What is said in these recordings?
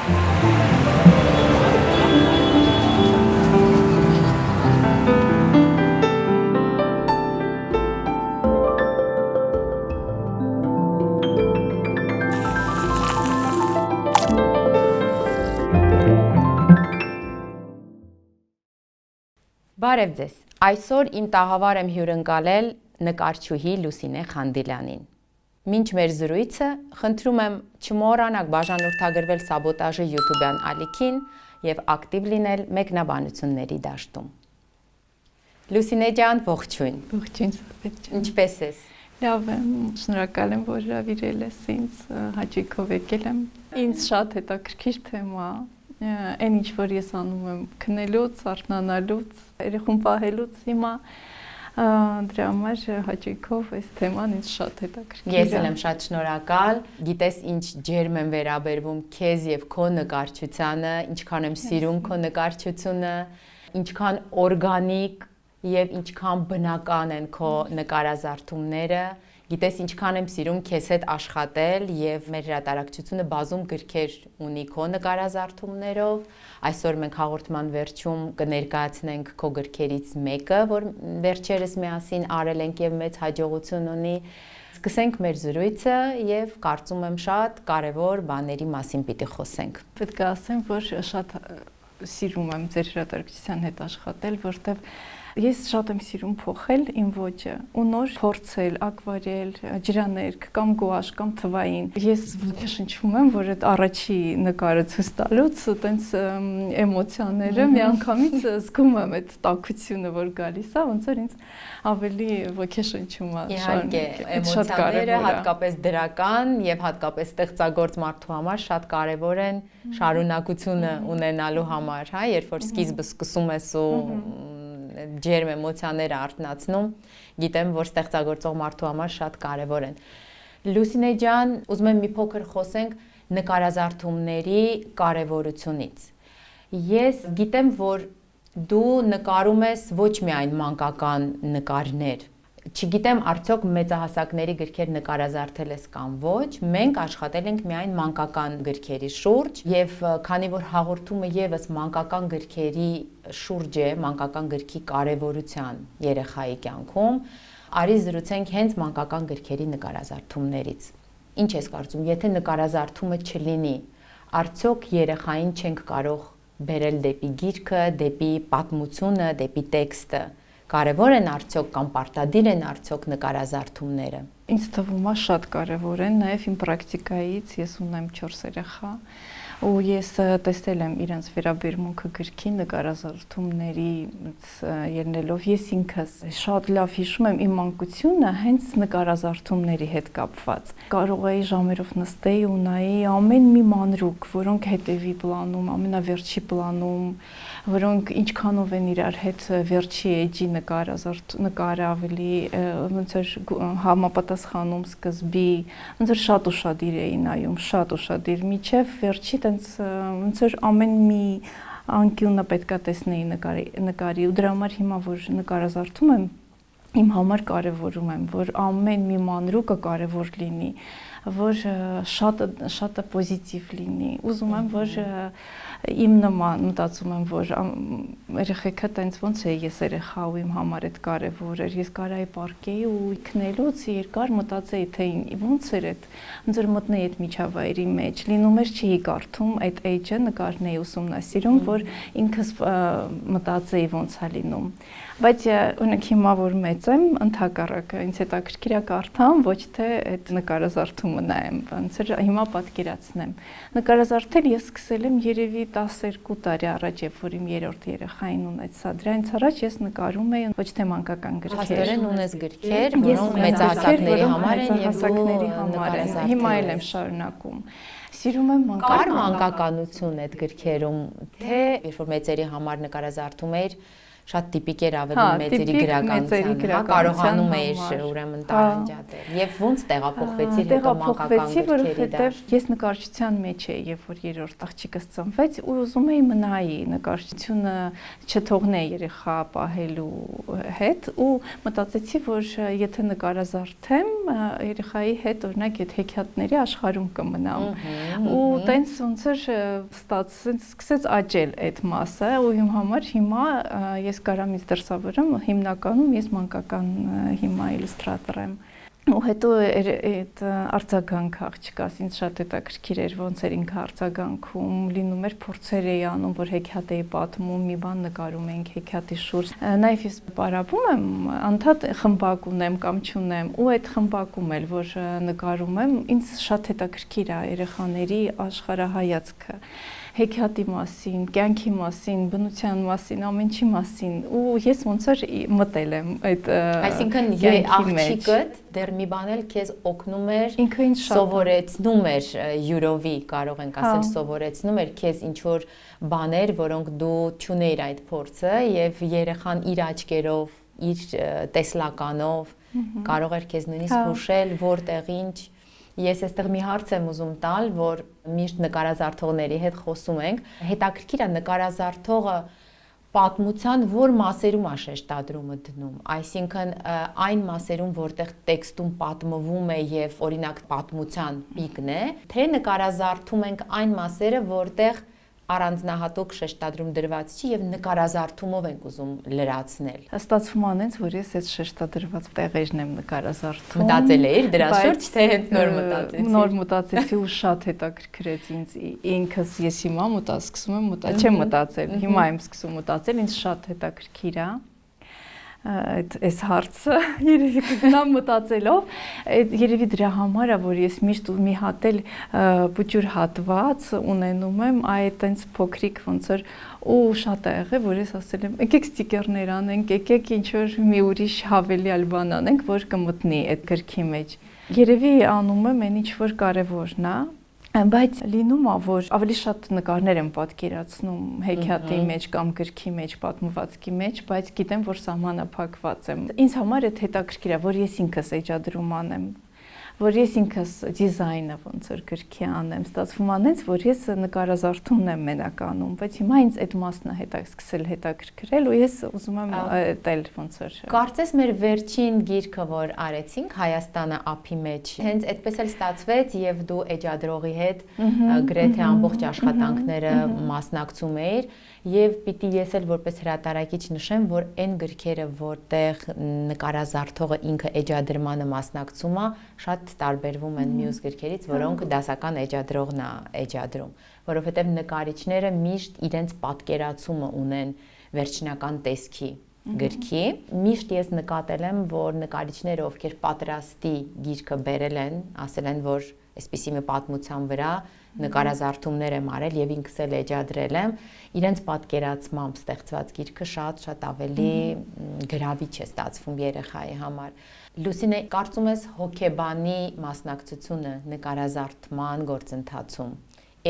Բարև ձեզ, այսօր իմ տաղավար եմ հյուրընկալել նկարչուհի Լուսինե Խանդիլյանին։ Մինչ մեր զրույցը, խնդրում եմ չմոռանաք բաժանորդագրվել Սաբոտաժի YouTube-յան ալիքին և ակտիվ լինել մեկնաբանությունների դաշտում։ Լուսինե ջան, ողջույն։ Ողջույն, Սոֆիա ջան։ Ինչպե՞ս ես։ Լավ եմ, շնորհակալ եմ, որ հրավիրել ես ինձ, հաճույքով եկել եմ։ Ինձ շատ հետաքրքիր թեմա այն ինչ որ ես անում եմ քնելուց, արթնանալուց, երեխուն պահելուց հիմա դրա համար հաճույքով այս թեման ինձ շատ հետաքրքիր է։ Ես էլ եմ շատ շնորհակալ։ Գիտես ինչ ջերմ եմ վերաբերվում քեզ եւ քո նկարչությանը, ինչքան եմ սիրում քո նկարչությունը, ինչքան օրգանիկ եւ ինչքան բնական են քո նկարազարդումները։ Գիտես ինչքան եմ սիրում քեզ հետ աշխատել եւ մեր հրատարակչությունը բազում գրքեր ունի քո նկարազարդումներով։ Այսօր մենք հաղորդման վերջում կներկայացնենք քո գրքերից մեկը, որ վերջերս միասին արել ենք եւ մեծ հաջողություն ունի։ Սկսենք մեր զրույցը եւ կարծում եմ շատ կարեւոր բաների մասին պիտի խոսենք։ Պետք է ասեմ, որ շատ սիրում եմ ձեր հրատարակչության հետ աշխատել, որտեվ ես շատ եմ սիրում փոխել իմ ոճը ու նոր փորձել, ակվարել, ջրաներկ կամ գուաշ կամ թվային։ Ես շնչվում եմ, որ այդ առաջի նկարը ցույց տալուց տենց էմոցիաները միանգամից զգում եմ այդ տաքությունը, որ գալիս է, ոնց որ ինձ ավելի ոգեշնչում է։ Իհարկե, էմոցիաները հատկապես դրական եւ հատկապես ստեղծագործ մարդու համար շատ կարեւոր են շարունակությունը ունենալու համար, հա, երբ որ սկիզբը սկսում ես ու ջերմ էմոցիաները արթնացնում, գիտեմ, որ ստեղծագործող մարդու համար շատ կարևոր են։ Լուսինե ջան, ուզում եմ մի փոքր խոսենք նկարազարդումների կարևորությունից։ Ես գիտեմ, որ դու նկարում ես ոչ միայն մանկական նկարներ, չգիտեմ արդյոք մեծահասակների գրքեր նկարազարդել ես կամ ոչ, մենք աշխատել ենք միայն մանկական գրքերի շուրջ եւ քանի որ հաղորդումը եւս մանկական գրքերի շուրջ է, մանկական գրքի կարեւորության երեխայի կյանքում, արի զրուցենք հենց մանկական գրքերի նկարազարդումներից։ Ինչ ես կարծում, եթե նկարազարդումը չլինի, արդյոք երեխային չենք կարող բերել դեպի գիրքը, դեպի պատմությունը, դեպի տեքստը։ Կարևոր են արդյոք կամ պարտադիր են արդյոք նկարազարդումները։ Ինձ թվում է շատ կարևոր են, նաև իմ պրակտիկայից ես ունեմ 4 երեխա ու ես տեսել եմ իրենց վերաբերմունքը գրքի նկարազարդումների ելնելով ես ինքս շատ լավ հիշում եմ իմ մանկությունը հենց նկարազարդումների հետ կապված։ Կարող էի ժամերով նստեի ու նայի ամեն մի մանրուք, որոնք հետևի պլանում, ամենավերջի պլանում, որոնք ինչքանով են իրար հետ վերջի էջի նկարը ավելի ոնց որ համապատասխանում սկզբի, ոնց որ շատ ուշադիր էի նայում, շատ ուշադիր, միջև վերջի տենց ոնց որ ամեն մի անկյունը պետքա տեսնեի նկարի ու դրա համար հիմա որ նկարազարդում եմ իմ համար կարևորում եմ, որ ամեն մի մանրուկը կարևոր լինի, որ շատը պոզիտիվ լինի։ Ուզում եմ, որ իմ նման մտածում եմ, որ երեխեքը տենց ոնց է ես երեխա ու իմ համար այդ կարևոր էր։ Ես կարայի պարկեի ու քնելուց երկար մտածեի, թե ոնց էր այդ, ոնց որ մտնեի այդ միջավայրի մեջ։ Լինում էր չի կարդում այդ էջը նկարն էի ուսումնասիրում, որ ինքս մտածեի ոնց է լինում։ Բայց օրինակ հիմա որ մեծ եմ, ընդհակառակը ինձ հետաքրքիր է կարդամ, ոչ թե այդ նկարազարդումը նայեմ, ոնց որ հիմա պատկերացնեմ։ Նկարազարդել ես սկսել եմ երևի 12 տարի առաջ, երբ որ իմ երրորդ երեխային ունեցա։ Դրանից առաջ ես նկարում էի ոչ թե մանկական գրքեր։ Հաստորեն ունես գրքեր, որոնք մեծահասակների համար են եւ հասակների համար են։ Հիմա էլ եմ շարունակում։ Սիրում եմ մանկականություն այդ գրքերում, թե երբ որ մեծերի համար նկարազարդում էիր, շատ տիպիկ էր ավելի մեծերի գրականության, կարողանում էիր ուրեմն տարանջատել։ Եւ ոնց տեղափոխվեցիր հետո մանկական գրքերի դաշտ։ Ես նկարչության մեջ էի, երբ որ երրորդ աղջիկս ծնվեց, ու ուզում էի մնայի նկարչությունը չթողնեի երեխա պահելու հետ, ու մտածեցի, որ եթե նկարազարդեմ, երեխայի հետ օրինակ այդ հեքիաթների աշխարհում կմնամ։ Ու տենց ոնց էր ստացվեց, սկսեց աճել այդ մասը, ու իմ համար հիմա ես կարամ ինձ դրսևորեմ, հիմնականում ես մանկական հիմա իլյուստրատոր եմ։ Ու հետո այդ արձագանք աղջկաս ինձ շատ հետաքրքիր էր, ոնց էր ինքը արձագանքում, լինում էր փորձեր էի անում, որ հեքիաթ էի պատմում, մի բան նկարում էինք հեքիաթի շուրջ։ Նաև ես պարապում եմ, անդադ խմբակ ունեմ կամ չունեմ, ու այդ խմբակում էլ որ նկարում եմ, ինձ շատ հետաքրքիր է երեխաների աշխարհայացքը, հեքիաթի մասին, կյանքի մասին, բնության մասին, ամեն ինչի մասին, ու ես ոնց որ մտել եմ այդ այսինքն աղջիկդ դեռ մի բան էլ քեզ օգնում էր, ինքը ինձ սովորեցնում էր յուրովի, կարող ենք ասել, սովորեցնում էր քեզ ինչ որ բաներ, որոնք դու չունեիր այդ փորձը, եւ երեխան իր աչքերով, իր տեսլականով կարող էր քեզ նույնիսկ հուշել, որտեղ ինչ։ Ես այստեղ մի հարց եմ ուզում տալ, որ միշտ նկարազարդողների հետ խոսում ենք, հետաքրքիր է նկարազարդողը պատմության որ մասերում է շեշտադրումը դնում, այսինքն այն մասերում, որտեղ տեքստում պատմվում է եւ օրինակ պատմության պիկն է, թե նկարազարդում ենք այն մասերը, որտեղ առանձնահատուկ շեշտադրում դրված չի եւ նկարազարդումով ենք ուզում լրացնել։ Ստացվում անենց, որ ես այդ շեշտադրված տեղերն եմ նկարազարդում։ Մտածել էիր դրա շուրջ, թե հենց նոր մտածեցի։ Նոր մտածեցի ու շատ հետաքրքրեց ինձ ինքս, ես հիմա սկսում եմ չեմ մտածել, հիմա եմ սկսում մտածել, ինձ շատ հետաքրքիր է այս հարցը, երևի կգնամ մտածելով, երևի դրա համար է, որ ես միշտ մի հատ էլ բուջուր հատված ունենում եմ, այդ այնց փոքրիկ ոնց որ ու շատ է եղել, որ ես ասել եմ, եկեք ստիկերներ անենք, եկեք ինչ որ մի ուրիշ հավելյալ բան անենք, որ կմտնի այդ գրքի մեջ։ Երևի անում եմ այն ինչ որ կարևորն է, բայց լինում է, որ ավելի շատ նկարներ եմ պատկերացնում հեքիաթի մեջ կամ գրքի մեջ, պատմվածքի մեջ, բայց գիտեմ, որ սահմանափակված եմ։ Ինձ համար այդ հետաքրքիր է, որ ես ինքս էջադրում անեմ, որ ես ինքս դիզայնը ոնց որ գրքի անեմ, ստացվում անենց, որ ես նկարազարդումն եմ մենակ անում, բայց հիմա ինձ այդ մասն է սկսել հետաքրքրել ու ես ուզում եմ այդել ոնց որ։ Կարծես մեր վերջին գիրքը, որ արեցինք Հայաստանը ափի մեջ, հենց այդպես էլ ստացվեց եւ դու էջադրողի հետ գրեթե ամբողջ աշխատանքները մասնակցում էիր եւ պիտի ես էլ որպես հրատարակիչ նշեմ, որ այն գրքերը, որտեղ նկարազարդողը ինքը էջադրմանը մասնակցում է, շատ տարբերվում են մյուս գրքերից, որոնք դասական էջադրողն է էջադրում, որովհետեւ նկարիչները միշտ իրենց պատկերացումը ունեն վերջնական տեսքի գրքի։ Միշտ ես նկատել եմ, որ նկարիչները, ովքեր պատրաստի գիրքը բերել են, ասել են, որ այսպիսի մի պատմության վրա նկարազարդումներ եմ արել եւ ինքս էլ էջադրել եմ, իրենց պատկերացմամբ ստեղծված գիրքը շատ ավելի գրավիչ է ստացվում երեխայի համար։ Լուսինե, կարծում ես հոգեբանի մասնակցությունը նկարազարդման գործընթացում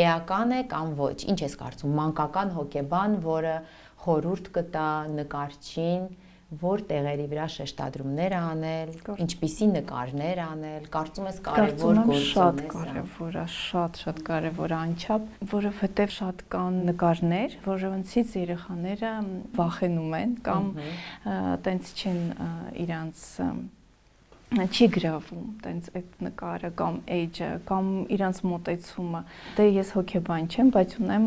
էական է կամ ոչ, ինչ ես կարծում, մանկական հոգեբան, որը խորհուրդ կտա նկարչին, որ տեղերի վրա շեշտադրումներ անել, ինչպիսի նկարներ անել, կարծում ես կարևոր գործոն է սա։ Շատ կարևոր է, շատ կարևոր անչափ, որովհետև շատ կան նկարներ, որոնցից երեխաները վախենում են կամ տենց չեն իրանց չի գրավում տենց այդ նկարը կամ էջը կամ իրանց մոտեցումը։ Դե ես հոգեբան չեմ, բայց ունեմ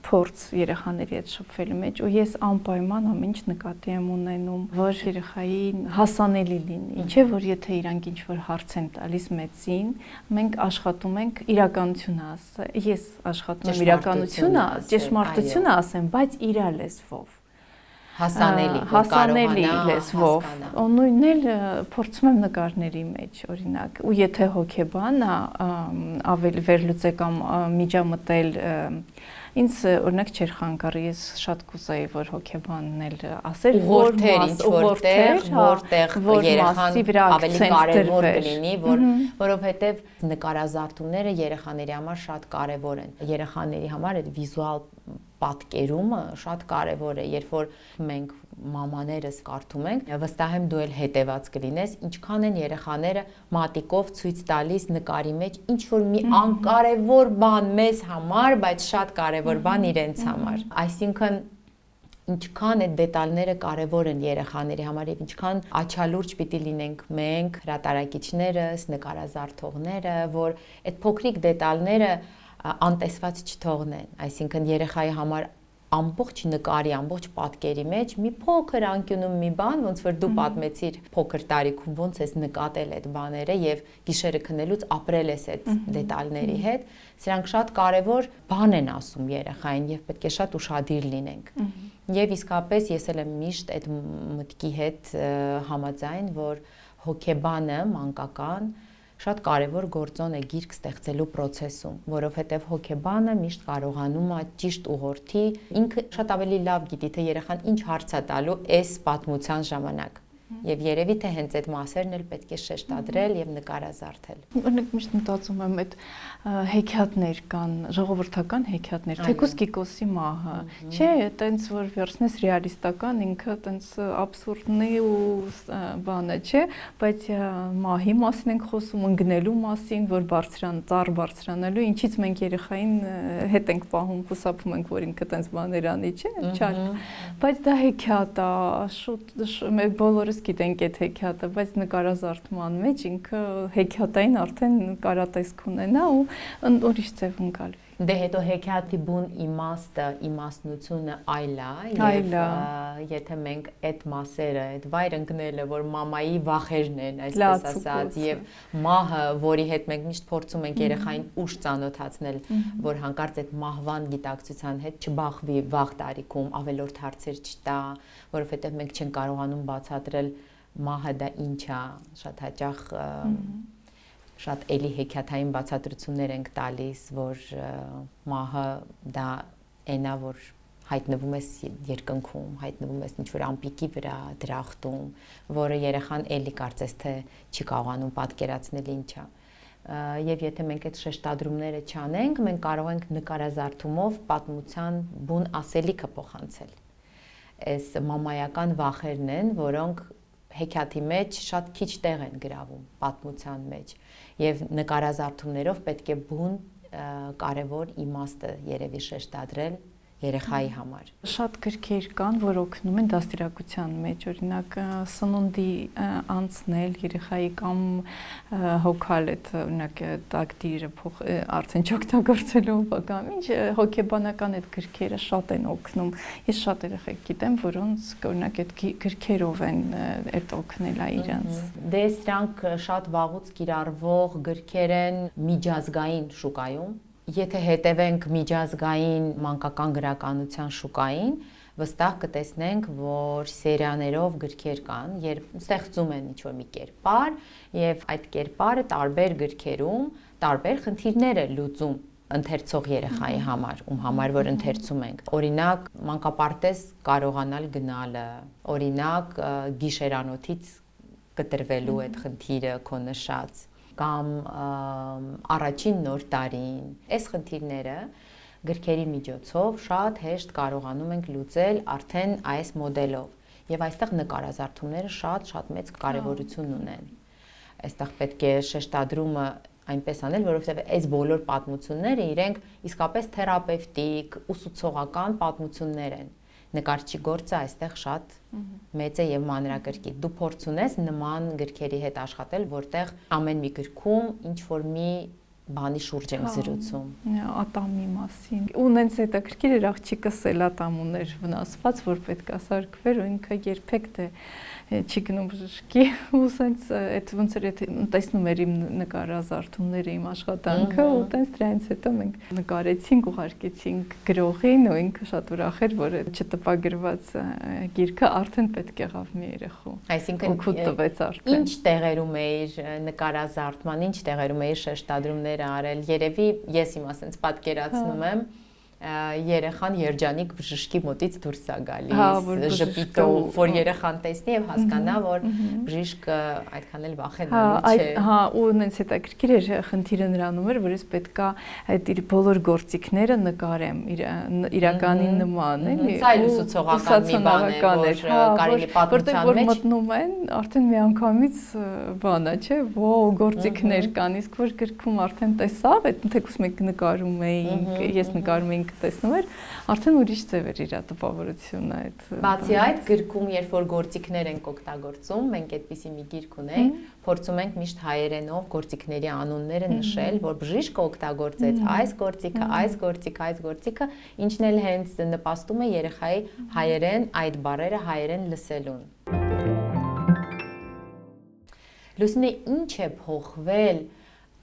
փորձ երեխաների հետ շփվելու մեջ ու ես անպայման ամեն ինչ նկատի եմ ունենում, որ երեխային հասանելի լինի։ Ինչե որ եթե իրանք ինչ-որ հարց են տալիս մեծին, մենք աշխատում ենք իրականությունը ասել։ Ես աշխատում եմ իրականությունը, ճշմարտությունը ասեմ, բայց իր լեզվով։ Հասանելի լեզվով։ Ու նույնն էլ փորձում եմ նկարների մեջ, օրինակ, ու եթե հոգեբան ավելի վերլուծե կամ միջամտել ինձ օրինակ չէր խանգարի, ես շատ կուզեի, որ հոգեբանն էլ ասեր, որտեղ երեխան ավելի կարևոր կլինի, որովհետև նկարազարդումները երեխաների համար շատ կարևոր են։ Երեխաների համար այդ վիզուալ պատկերումը շատ կարևոր է, երբ որ մենք մամաներս կարդում ենք, վստահ եմ դու էլ հետևած կլինես, ինչքան են երեխաները մատիկով ցույց տալիս նկարի մեջ ինչ որ մի անկարևոր բան մեզ համար, բայց շատ կարևոր բան իրենց համար։ Այսինքն ինչքան այդ դետալները կարևոր են երեխաների համար եւ ինչքան աչալուրջ պիտի լինենք մենք, հրատարակիչներս, նկարազարդողները, որ այդ փոքրիկ դետալները անտեսված չթողնեն, այսինքն երեխայի համար ամբողջ նկարի, ամբողջ պատկերի մեջ մի փոքր անկյունում մի բան, ոնց որ դու պատմեցիր փոքր տարիքում ոնց ես նկատել այդ բաները եւ գիշերը քնելուց ապրել ես այդ դետալների հետ, սրանք շատ կարևոր բան են ասում երեխային եւ պետք է շատ ուշադիր լինենք։ Եվ իսկապես ես էլ եմ միշտ այդ մտքի հետ համաձայն, որ հոգեբանը մանկական շատ կարևոր գործոն է գիրք ստեղծելու process-ում, որովհետև հոգեբանը միշտ կարողանում է ճիշտ ուղղորդի, ինքը շատ ավելի լավ գիտի, թե երեխան ինչ հարց է տալու այս պատմության ժամանակ։ Եվ երևի թե հենց այդ մասերն էլ պետք է շեշտադրել եւ նկարազարդել։ Օրինակ միշտ մտածում եմ այդ հեքիաթներ կան, ժողովրդական հեքիաթներ, թեկուզ Կիկոսի մահը, չէ, այտենց որ վերցնես ռեալիստական, ինքը այտենց աբսուրդն է ու բանը, չէ, բայց մահի մասին ենք խոսում, ընկնելու մասին, որ ծառ բարձրանալու, ինչից մենք երեխային հետ ենք պահում, խուսափում ենք, որ ինքը այտենց բաներ անի, չէ, չարք, բայց դա հեքիաթ է, շուտ մենք բոլորս գիտենք այդ հեքիաթը, բայց նկարազարդման մեջ ինքը հեքիաթային արդեն կարատեսք ունենա ու ուրիշ ձև ընկալվի։ Դե հետո հեքիաթի բուն իմաստը, իմաստնությունը այլ է, եւ եթե մենք այդ մասերը, այդ վայր ընկնելը, որ մամայի վախերն են, այսպես ասած, եւ մահը, որի հետ մենք միշտ փորձում ենք երեխային ուշ ծանոթացնել, որ հանկարծ այդ մահվան գիտակցության հետ չբախվի վաղ տարիքում, ավելորդ հարցեր չտա, որովհետեւ մենք չենք կարողանում բացատրել մահը դա ինչ է, շատ հաճախ շատ էլի հեքիաթային բացատրություններ ենք տալիս, որ մահը դա այնա, որ հայտնվում ես երկնքում, հայտնվում ես ինչ-որ ամպիկի վրա, դրախտում, որը երեխան էլի կարծես թե չի կարողանում պատկերացնել ինչ է։ Եվ եթե մենք այդ շեշտադրումները չանենք, մենք կարող ենք նկարազարդումով պատմության բուն ասելիքը փոխանցել։ Այս մամայական վախերն են, որոնք հեքիաթի մեջ շատ քիչ տեղ են գրավում պատմության մեջ եւ նկարազարդումներով պետք է բուն կարևոր իմաստը երևի շեշտադրել երեխայի համար։ Շատ գրքեր կան, որ օգնում են դաստիարակության մեջ, օրինակ սնունդի անցնել երեխայի կամ հոգալ այդ օրինակ տակտիրը արդեն չօգտագործելու բակամ, ինչ հոգեբանական այդ գրքերը շատ են օգնում։ Ես շատ երեխեք գիտեմ, որոնց օրինակ այդ գրքերով են այդ օգնել իրենց։ Դե սրանք շատ վաղուց կիրառվող գրքեր են միջազգային շուկայում։ Եթե հետևենք միջազգային մանկական գրականության շուկային, վստահ կտեսնենք, որ սերիաներով գրքեր կան, երբ ստեղծում են ինչ-որ մի կերպար, եւ այդ կերպարը տարբեր գրքերում տարբեր խնդիրներ է լուծում ընթերցող երեխայի համար, ում համար որ ընթերցում ենք։ Օրինակ, մանկապարտեզ կարողանալ գնալը, օրինակ, գիշերանոթից կտրվելու այդ խնդիրը քո նշած կամ առաջին նոր տարին, այս խնդիրները գրքերի միջոցով շատ հեշտ կարողանում ենք լուծել արդեն այս մոդելով եւ այստեղ նկարազարդումները շատ մեծ կարեւորություն ունեն։ Այստեղ պետք է շեշտադրումը այնպես անել, որովհետեւ այս բոլոր պատմությունները իրենք իսկապես թերապևտիկ, ուսուցողական պատմություններ են։ Նկարչի գործը այստեղ շատ մեծ է եւ մանրակրկիտ։ Դու փորձ ունես նման գրքերի հետ աշխատել, որտեղ ամեն մի գրքում ինչ որ մի բանի շուրջ ենք զրուցում։ Ատամի մասին։ Ունենց հետաքրքիր էր աղջիկս էլ ատամ ուներ վնասված, որ պետք է սարքվեր ու ինքը երբեք դե չի գնում բժշկի ու սենց այդ ոնց էր տեսնում էր իմ նկարազարդումները, իմ աշխատանքը ու տենց դրանից հետո մենք նկարեցինք, ուղարկեցինք գրողին ու ինքը շատ ուրախ էր, որ այդ չտպագրված գիրքը արդեն պետք եղավ մի երեխու։ Այսինքն օգուտ տվեց արդեն։ Ինչ տեղերում էիր նկարազարդման, ինչ տեղերում էիր շեշտադրումներ արել։ Երևի ես հիմա սենց պատկերացնում եմ, երեխան երջանիկ բժշկի մոտից դուրս է գալիս ժպիտով, որ երեխան տեսնի եւ հասկանա, որ բժիշկը այդքան էլ վախենալու չէ։ Հա, ու նենց հետաքրքիր էր, խնդիրը նրանում էր, որ ես պետքա այդ իր բոլոր գործիքները նկարեմ իրականին նման, էլի։ Սա ուսուցողական մի բան է, որ կարելի պատմության մեջ, որտեղ որ մտնում են, արդեն միանգամից բան է, չէ՞, ոու, գործիքներ կան, իսկ որ գրքում արդեն տեսավ, այդ թեկուզ մենք նկարում էինք, ես նկարում էինք տեսնում էր, արդեն ուրիշ ձև էր իր տպավորությունը այդ։ Բացի այդ, գրքում երբ որ գործիքներ ենք օգտագործում, մենք այդպիսի մի գիրք ունենք, փորձում ենք միշտ հայերենով գործիքների անունները նշել, որ բժիշկը օգտագործեց այս գործիքը, այս գործիքը, այս գործիքը, ինչն էլ հենց նպաստում է երեխայի հայերեն այդ բառերը հայերեն լսելուն։ Լուսինե, ինչ է փոխվել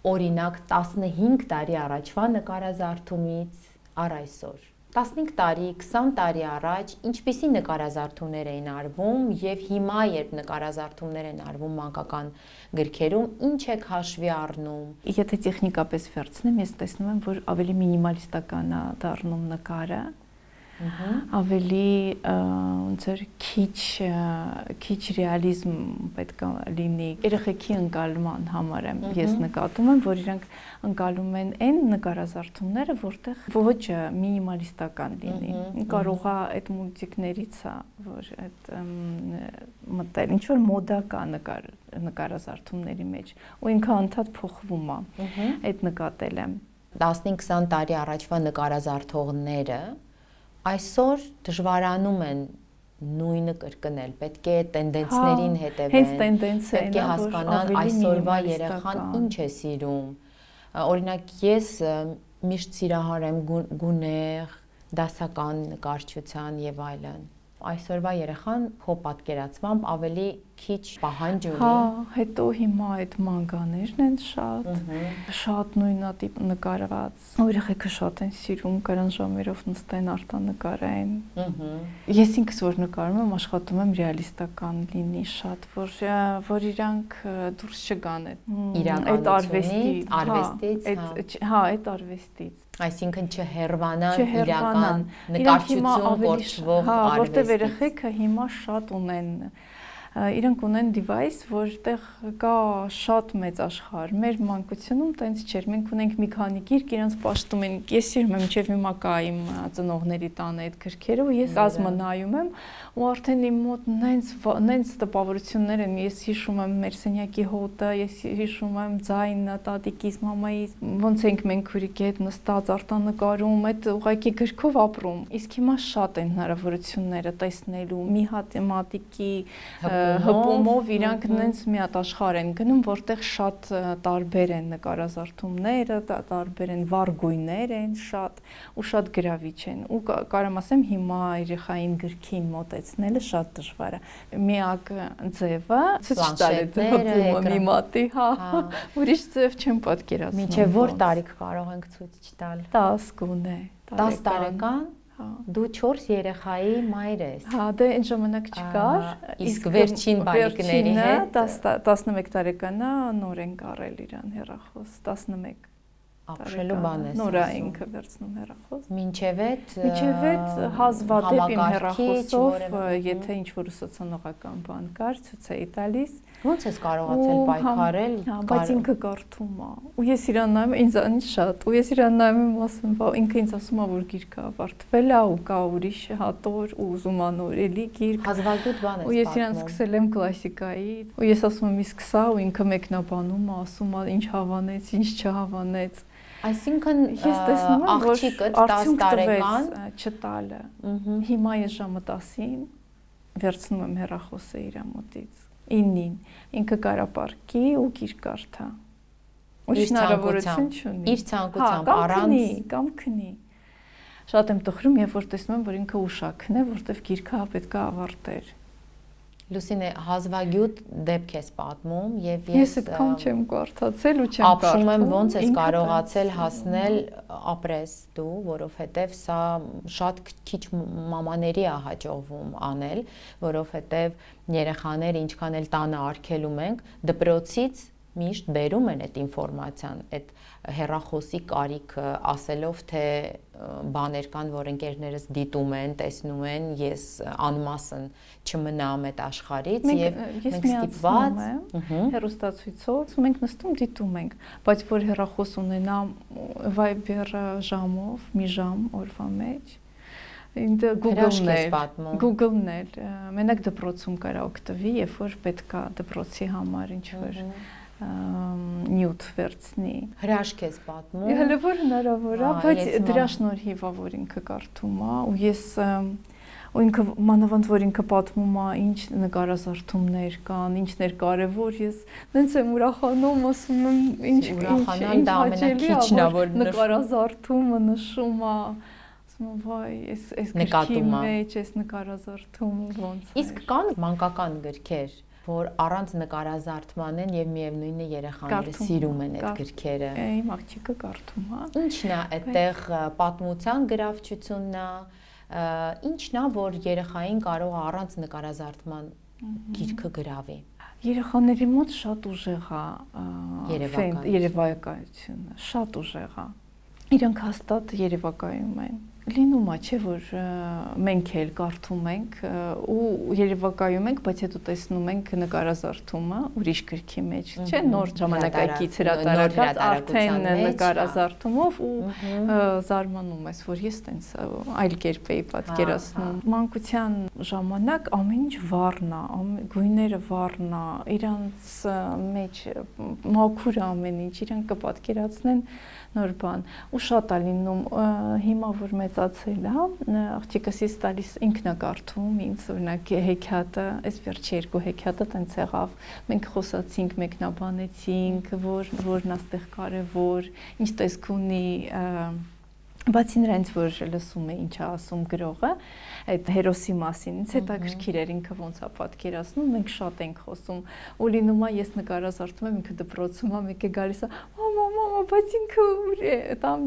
օրինակ 15 տարի առաջվա նկարազարդումից առ այսօր։ 15 տարի, 20 տարի առաջ ինչպիսի նկարազարդումներ էին արվում եւ հիմա երբ նկարազարդումներ են արվում մանկական գրքերում, ինչ եք հաշվի առնում։ Եթե տեխնիկապես վերցնեմ, ես տեսնում եմ, որ ավելի մինիմալիստական է դառնում նկարը, ավելի ոնց որ քիչ ռեալիզմ պետք է լինի։ Երեխեքի ընկալման համար եմ ես նկատում եմ, որ իրանք ընկալում են այն նկարազարդումները, որտեղ ոճը մինիմալիստական լինի։ Կարող է այդ մուլտիկներից է, որ այդ մտել ինչ որ մոդա նկարազարդումների մեջ, ու ինքը անդադ փոխվում է։ Այդ նկատել եմ։ 15-20 տարի առաջվա նկարազարդողները այսօր դժվարանում են նույնը կրկնել, պետք է տենդենսներին հետևեն, հենց տենդենս է, պետք է հասկանան այսօրվա երեխան ինչ է սիրում։ Օրինակ ես միշտ սիրահար եմ գունեղ, դասական նկարչության եւ այլն։ Այսօրվա երեխան քո պատկերացմամբ ավելի քիչ պահանջ ունի։ Հա, հետո հիմա այդ մանգաներն են շատ նույնատիպ նկարված։ Երեխեքը շատ են սիրում կրան ժամերով նստեն արտանկարային։ Ես ինքս որ նկարում եմ, աշխատում եմ ռեալիստական լինի շատ, որ իրանք դուրս չգան այդ արվեստից, հա, այդ արվեստից։ Այսինքն չհեռվանան իրական նկարչություն կոչվող արվեստից։ Որտեղ երեխեքը հիմա շատ ունեն իրանք ունեն device, որտեղ կա շատ մեծ աշխարհ։ Մեր մանկությունում տենց չէր։ Մենք ունենք մի քանի գիրք, իրենց պաշտում են։ Ես սիրում եմ մինչև հիմա կա իմ ծնողների տանը այդ գրքերը, ու ես ազգը նայում եմ, ու արդեն իմ մոտ նենց տպավորություններ են։ Ես հիշում եմ մեր սենյակի հոտը, ես հիշում եմ ձայնը, տատիկիս, մամայիս, ոնց ենք մենք քուրիկի հետ նստած արտանկարում, այդ ուղղակի գրքով ապրում։ Իսկ հիմա շատ են հնարավորությունները տեսնելու, մի հատ մատիկի հպումով իրանք նենց մի հատ աշխարհ են գնում, որտեղ շատ տարբեր են նկարազարդումները, տարբեր են վառ գույներ են շատ, ու շատ գրավիչ են։ Ու կարամ ասեմ հիմա երեխային գրքին մոտեցնելը շատ դժվար է։ Միակ ձևը ցույց տալ է հպումը մի մատի, հա, ուրիշ ձև չեմ պատկերացնում։ Մինչև որ տարիք կարող ենք ցույց տալ։ 10 գոնե։ 10 տարեկան։ Դու 4 երեխայի մայր ես։ Հա, դե այն ժամանակ չկար, իսկ վերջին բալիկների հետ 11 տարեկան է, նոր ենք առել իրան հեռախոս, 11 ապշելու բան ես։ Նորա ինքը վերցնում հեռախոս։ Մինչև այդ հազվադեպ իմ հեռախոսով, եթե ինչ-որ ուսուցանողական բան կար, ցույց էի տալիս։ Ոնց ես կարողացել պայքարել, բայց ինքը կարդում է։ Ու ես իրան նայում եմ, ինձանից շատ։ Ու ես իրան նայում եմ, ասում եմ, ինքը ինձ ասում է, որ գիրքը ավարտվել է ու կա ուրիշ հատոր ու ուզում է նոր էլի գիրք։ Հազվագյուտ բան ես պատմում։ Ու ես իրան սկսել եմ կլասիկայից։ Ու ես ասում եմ, իսկ սա, ու ինքը մեկնաբանում է, ասում է, ինչ հավանեց, ինչ չհավանեց։ Այսինքն ես տեսնում եմ, որ աղջիկը 10 տարեկան չտալը։ Հիմա ես ժամը 10-ին վերցնում եմ հեռախոսը իր մոտից։ 9-ին ինքը կարա պարկի ու գիրք կարդա։ Ուրիշ հնարավորություն չունի։ Իր ցանկությամբ առանց կամ քնի։ Շատ եմ տխրում, երբ որ տեսնում եմ, որ ինքը ուշաքն է, որտեվ գիրքը պետք է ավարտեր։ Լուսինե, հազվագյուտ դեպք ես պատմում եւ ես այդքան չեմ կարդացել ու չեմ կարդում։ Ապշում եմ ոնց ես կարողացել հասնել ապրես դու, որովհետեւ սա շատ քիչ մամաների է հաջողվում անել, որովհետեւ երեխաները ինչքան էլ տանը արգելում ենք, դպրոցից միշտ բերում են այդ ինֆորմացիան, այդ հեռախոսի կարիքը ասելով թե բաներ կան, որ ընկերներս դիտում են, տեսնում են, ես անմասն չմնամ այդ աշխարհից եւ մենք ստիպված հեռուստացույցով մենք նստում դիտում ենք, բայց որ հեռախոս ունենամ Viber ժամով, մի ժամ օրվա մեջ ինձ Google-ն էլ մենակ դպրոցում կարա օգտվի, երբ որ պետքա դպրոցի համար ինչ-որ նյութ վերցնի։ Հրաշք ես պատմում։ Հələ որ հնարավոր է, բայց դրա շնորհիվ է, որ ինքը կարդում է, ու ես ու ինքը մանավանդ որ ինքը պատմում է, ինչ նկարազարդումներ կան, ինչներ կարևոր, ես նենց եմ ուրախանում, ասում եմ, ինչ դա ամենակիչն է, որ նկարազարդումը նշում է, վայ, այս գրքի մեջ, այս նկարազարդումը ոնց է։ Իսկ կան մանկական գրքեր, որ առանց նկարազարդման են եւ միևնույնն է երեխաները սիրում են այդ գրքերը։ Իմ աղջիկը կարդում է։ Ինչն է այդտեղ պատմության գրավչությունն է, ինչն է, որ երեխային կարող է առանց նկարազարդման գիրքը գրավի։ Երեխաների մոտ շատ ուժեղ է երևակայությունը, շատ ուժեղ է։ Իրանք հաստատ երևակայում են։ Լինում է, չէ, որ մենք էլ կարդում ենք ու երևակայում ենք, բայց հետո տեսնում ենք նկարազարդումը ուրիշ գրքի մեջ, չէ, նոր ժամանակակից հրատարակած արդեն նկարազարդումով ու զարմանում ես, որ ես տենց այլ կերպ էի պատկերացնում։ Մանկության ժամանակ ամեն ինչ վառն է, գույները վառն է, իրանց մեջ մաքուր ամեն ինչ, իրանք կպատկերացնեն նոր բան ու շատ է լինում հիմա որ մեծացել է աղջիկս ես տալիս ինքն է կարդում ինձ օրինակ հեքիաթը այս վերջի երկու հեքիաթը տենց եղավ մենք խոսացինք մեկնաբանեցինք որն աստեղ կարևոր ինչ տեսք ունի բացի նրանից որ լսում է ինչ է ասում գրողը այդ հերոսի մասին ինձ հետաքրքիր էր ինքը ոնց է պատկերացնում մենք շատ ենք խոսում ու լինում է ես նկարազարդում եմ ինքը դպրոցում է մեկ է գալիս է մամա բայց ինքը там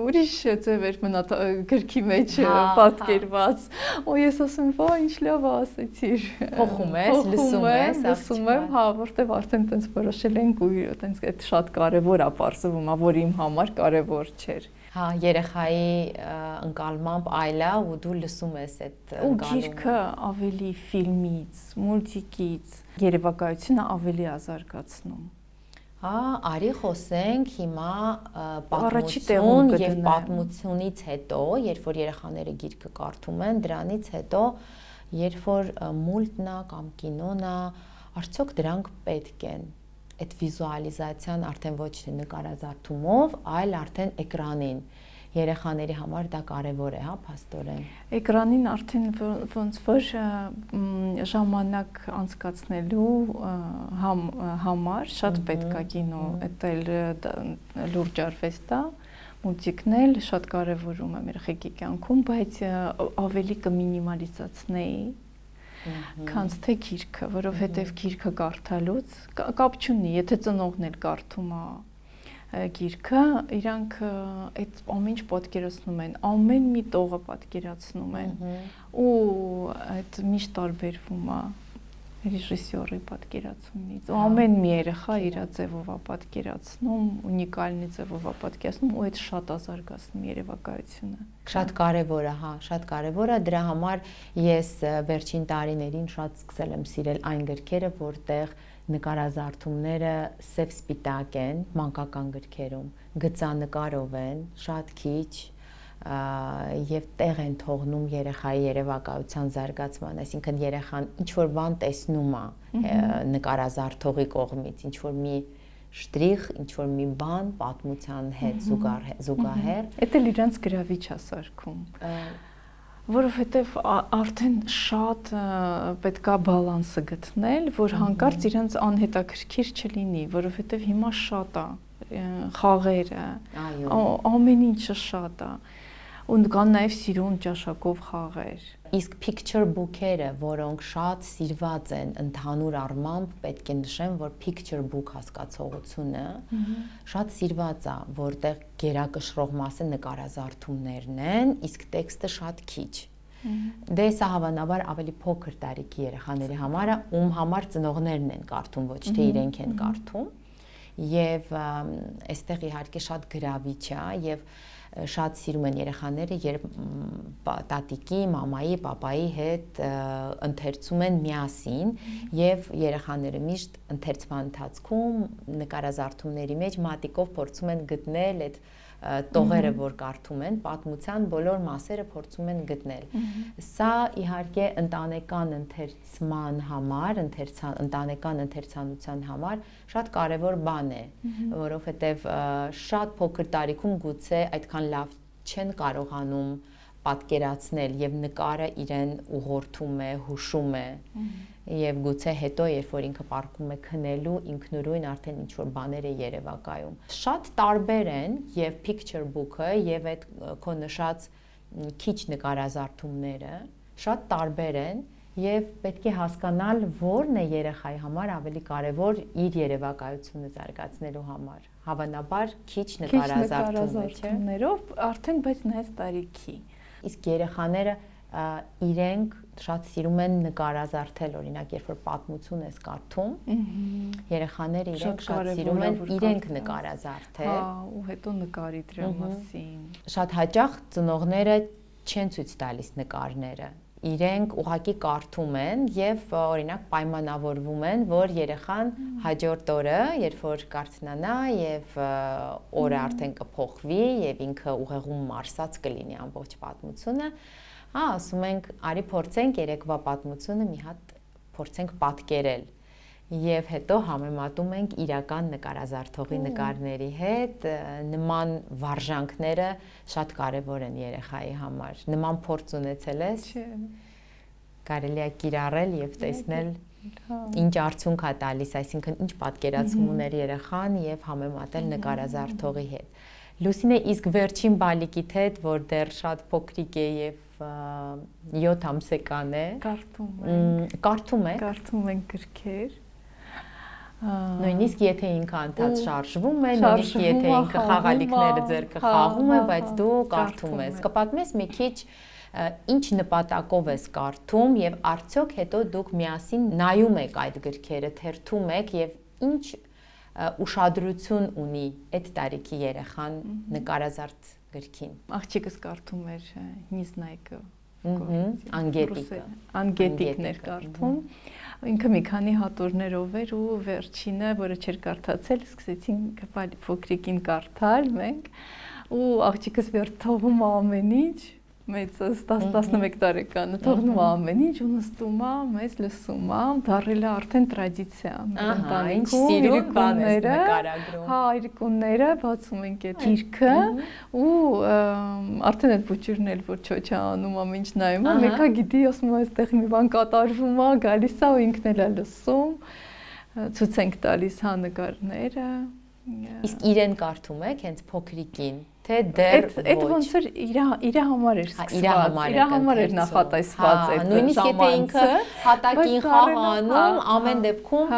ուրիշ ձև էր մնա գրքի մեջ պատկերված ու ես ասում վա ինչ լավ ասեցիր փոխում ես լսում եմ հա որտեվ արդեն տենց որոշել ենք ու տենց այդ շատ կարևոր է պարզվում որ իմ համար կարևոր չէր Հա, երեխայի ընկալմամբ այլ է ու դու լսում ես այդ ընկալումը։ Ու գիրքը ավելի ֆիլմից, մուլտիկից, երևակայությունը ավելի է զարգացնում։ Հա, արի խոսենք հիմա պատմություն եւ պատմությունից հետո, երբ որ երեխաները գիրքը կարդում են, դրանից հետո, երբ որ մուլտն է կամ կինոն է, արդյոք դրանք պետք են այդ վիզուալիզացիան արդեն ոչ թե նկարազարդումով, այլ արդեն էկրանին։ Երեխաների համար դա կարևոր է, հա, փաստորեն։ Էկրանին արդեն ոնց որ ժամանակ անցկացնելու համար շատ պետք է կինո, դա լուրջ արվեստ է, մուլտիկն էլ շատ կարևորում է մեր երեխեքի կյանքում, բայց ավելի կմինիմալիզացնեի քանց թե գիրքը, որովհետև գիրքը կարդալուց կապ չունի, եթե ծնողն էլ կարդում է գիրքը, իրանք այդ ամեն ինչ պատկերացնում են, ամեն մի տողը պատկերացնում են ու այդ միշտ տարբերվում է ռեժիսորի պատկերացումից ու ամեն մի երեխա իր ձևով է պատկերացնում, ունիկալնի ձևով է պատկերացնում ու այդ շատ է զարգացնում երևակայությունը։ Շատ կարևոր է, հա, շատ կարևոր է, դրա համար ես վերջին տարիներին շատ սկսել եմ սիրել այն գրքերը, որտեղ նկարազարդումները սև սպիտակ են, մանկական գրքերում, գծանկարով են, շատ քիչ եւ տեղ են թողնում երեխայի երևակայության զարգացման, այսինքն երեխան ինչ որ բան տեսնում է նկարազարդողի կողմից, ինչ որ մի շտրիխ, ինչ որ մի բան պատմության հետ զուգահեռ, դա իրանց գրավիչ է սարքում, որովհետեւ արդեն շատ պետքա բալանսը գտնել, որ հանկարծ իրանց անհետաքրքիր չլինի, որովհետեւ հիմա շատ է խաղերը, ամեն ինչը շատ է ու կան նաև սիրուն ճաշակով խաղեր։ Իսկ picture book-երը, որոնք շատ սիրված են ընդհանուր առմամբ, պետք է նշեմ, որ picture book հասկացողությունը շատ սիրված է, որտեղ գերակշռող մասը նկարազարդումներն են, իսկ տեքստը շատ քիչ։ Դե սա հավանաբար ավելի փոքր տարիքի երեխաների համար է, ում համար ծնողներն են կարդում, ոչ թե իրենք են կարդում։ եւ այստեղ իհարկե շատ գրավիչ է եւ շատ սիրում են երեխաները, երբ տատիկի, մամայի, պապայի հետ ընթերցում են միասին եւ երեխաները միշտ ընթերցման ընթացքում նկարազարդումների մեջ մատիկով փորձում են գտնել այդ տողերը, որ կարդում են, պատմության բոլոր մասերը փորձում են գտնել։ Սա իհարկե ընտանեկան ընթերցման համար, ընտանեկան ընթերցանության համար շատ կարևոր բան է, որովհետև շատ փոքր տարիքում գուցե այդքան լավ չեն կարողանում պատկերացնել եւ նկարը իրեն ուղղորդում է, հուշում է եւ գուցե հետո երբ որ ինքը պարկում է քնելու ինքնուրույն արդեն ինչ որ բաներ է երևակայում շատ տարբեր են եւ picture book-ը եւ այդ քո նշած քիչ նկարազարդումները շատ տարբեր են եւ պետք է հասկանալ որն է երեխայի համար ավելի կարեւոր իր երևակայությունը զարգացնելու համար հավանաբար քիչ նկարազարդումներով արդեն բայց նայած տարիքի իսկ երեխաները իրենք շատ սիրում են նկարազարդել, օրինակ, երբ որ պատմություն ես կարդում, երեխաները իրենք շատ սիրում են իրենք նկարազարդել։ Հա, ու հետո նկարի դրա մասին։ Շատ հաճախ ծնողները չեն ցույց տալիս նկարները։ Իրենք ուղղակի կարդում են եւ օրինակ պայմանավորվում են, որ երեխան հաջորդ օրը, երբ որ կարդանա եւ օրը արդեն կփոխվի եւ ինքը ուղեղում մարսած կլինի ամբողջ պատմությունը, ասում ենք, արի փորձենք երեկվա պատմությունը մի հատ փորձենք պատկերել եւ հետո համեմատում ենք իրական նկարազարդողի նկարների հետ, նման վարժանքները շատ կարեւոր են երեխայի համար։ Նման փորձ ունեցել ես։ Կարելի է կիրառել եւ տեսնել ինչ արդյունք է տալիս, այսինքն ինչ պատկերացում ուներ երեխան եւ համեմատել նկարազարդողի հետ։ Լուսինե, իսկ վերջին բալիկիդ հետ, որ դեռ շատ փոքրիկ է եւ 7 ամսեկան է, կարդում ենք գրքեր։ Նույնիսկ եթե ինքը անդադ շարժվում է, նույնիսկ եթե ինքը խաղալիքները ձեռքը խաղում է, բայց դու կարդում ես։ Կպատմես մի քիչ ինչ նպատակով ես կարդում եւ արդյոք հետո դուք միասին նայում եք այդ գրքերը, թերթում եք եւ ինչ ուշադրություն ունի այդ տարիքի երեխան նկարազարդ գրքին։ Աղջիկս կարդում էր Նիզնայկը, անգետիկն էր կարդում։ Ինքը մի քանի հատորներով էր ու վերջինը, որը չէր կարդացել, սկսեցինք փոքրիկին կարդալ մենք ու աղջիկս վեր թողում ամեն ինչ մեծս 10-11 տարեկանը թողնում ամեն ինչ ու նստում է, մեզ լսում է, դառել է արդեն տրադիցիա մեր ընտանիքում, իրիկունները, հա, իրիկունները բացում ենք այդ գիրքը ու արդեն այդ բուջուրն էլ որ չոչա անում ամեն ինչ նայում է, մեկը գիտի, ասում է այստեղ մի բան կատարվում է, գալիս է ու ինքն էլ է լսում, ցույց ենք տալիս հա նկարները։ Իսկ իրեն կարդում եք հենց փոքրիկին թե դեռ ոչ։ Այդ ոնց էր իր համար էր սկսված, իր համար էր նախատեսված այդ նույնիսկ եթե ինքը հատակին խաղանում, ամեն դեպքում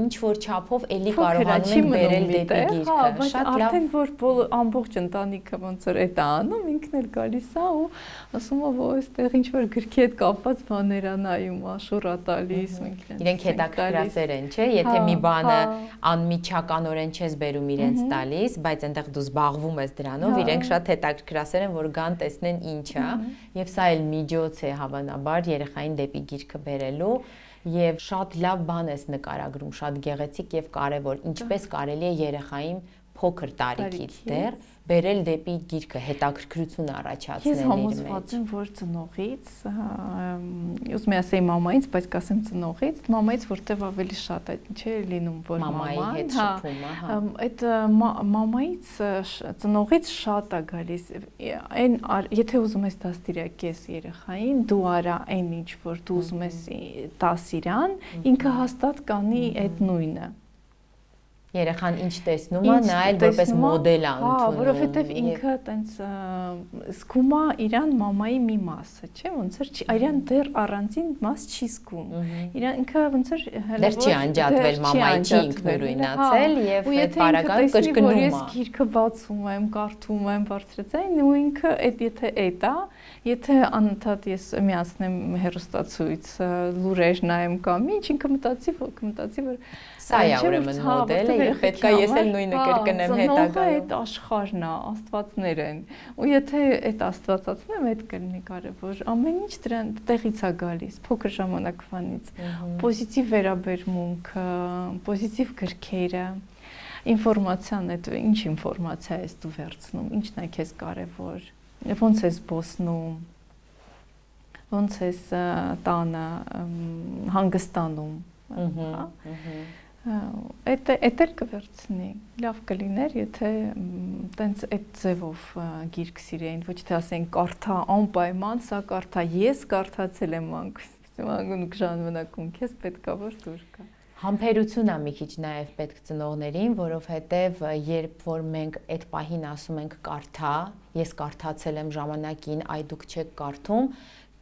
ինչ որ չափով էլի կարողանում են բերել դեպի գիրքը։ Շատ լավ։ Արդեն որ ամբողջ ընտանիքը ոնց էր այդ անում, ինքն էլ գալիս է ու ասում է, որ այստեղ ինչ որ գրքի հետ կապված բաներ է նայում, աշուռ է տալիս, իրենք հետաքրքրասեր են, չէ՞, եթե մի բանը անմիջականորեն չես բերում իրենց տալիս, բայց այնտեղ դու զբաղվում ես դրանով, իրենք շատ հետաքրքրասեր են, որ գան տեսնեն ինչ է, եւ սա էլ միջոց է հավանաբար երեխային դեպի գիրքը բերելու եւ շատ լավ բան ես նկարագրում, շատ գեղեցիկ եւ կարեւոր, ինչպես կարելի է երեխային փոքր տարիքից դեռ բերել դեպի գիրքը, հետաքրքրություն առաջացնել իր մեջ։ Ես համոզված եմ, որ ծնողից, ուզում եմ ասեի մամայից, բայց կասեմ ծնողից, մամայից, որտեվ ավելի շատ է, չէ՞ լինում, որ մամայի հետ շփումը, հա։ Այդ մամայից, ծնողից շատ է գալիս, այն եթե ուզում ես դաստիարակես երեխային, դու արա այն ինչ, որ դու ուզում ես տաս իրան, ինքը հաստատ կանի այդ նույնը։ Երեխան ինչ տեսնում է, նա էլ որպես մոդել է ընդունում։ Հա, որովհետև ինքը տենց զգում է իրան մամայի մի մասը, չէ՞, ոնց որ իրան դեռ առանձին մաս չի զգում։ Ինքը ոնց որ դեռ չի անջատվել մամայի, չի ինքնուրույնացել եւ այդ բարակայում կրկնում է։ Ես գիրքը բացում եմ, կարդում եմ, բարձրացային ու ինքը այդ եթե այդ է, եթե անընդհատ ես միացնեմ հեռուստացույց, լուրեր նայեմ կամ ինչ, ինքը մտածի, որ սա է ուրեմն մոդելը եւ պետքա ես էլ նույնը կրկնեմ հետագայում։ Այդ աշխարհն է, աստվածներ են։ Ու եթե այդ աստվածածն եմ, այդ կլինի կարևոր։ Ամեն ինչ դրան տեղից է գալիս, փոքր ժամանակվանից։ Պոզիտիվ վերաբերմունքը, պոզիտիվ գրքերը, ինֆորմացիան, այդ ինչ ինֆորմացիա ես դու վերցնում, ինչն է քեզ կարևոր, ոնց ես զբոսնում, ոնց ես տանը հանգստանում, այդ էլ կվերցնի, լավ կլիներ, եթե տենց այդ ձևով գիրք սիրեին, ոչ թե ասեն կարդա անպայման, սա կարդա, ես կարդացել եմ անգույն ժամանակում, քեզ պետքա որ դուր գա։ Համբերություն է մի քիչ նաև պետք ծնողներին, որովհետև երբ որ մենք այդ պահին ասում ենք կարդա, ես կարդացել եմ ժամանակին, այ դուք չեք կարդում,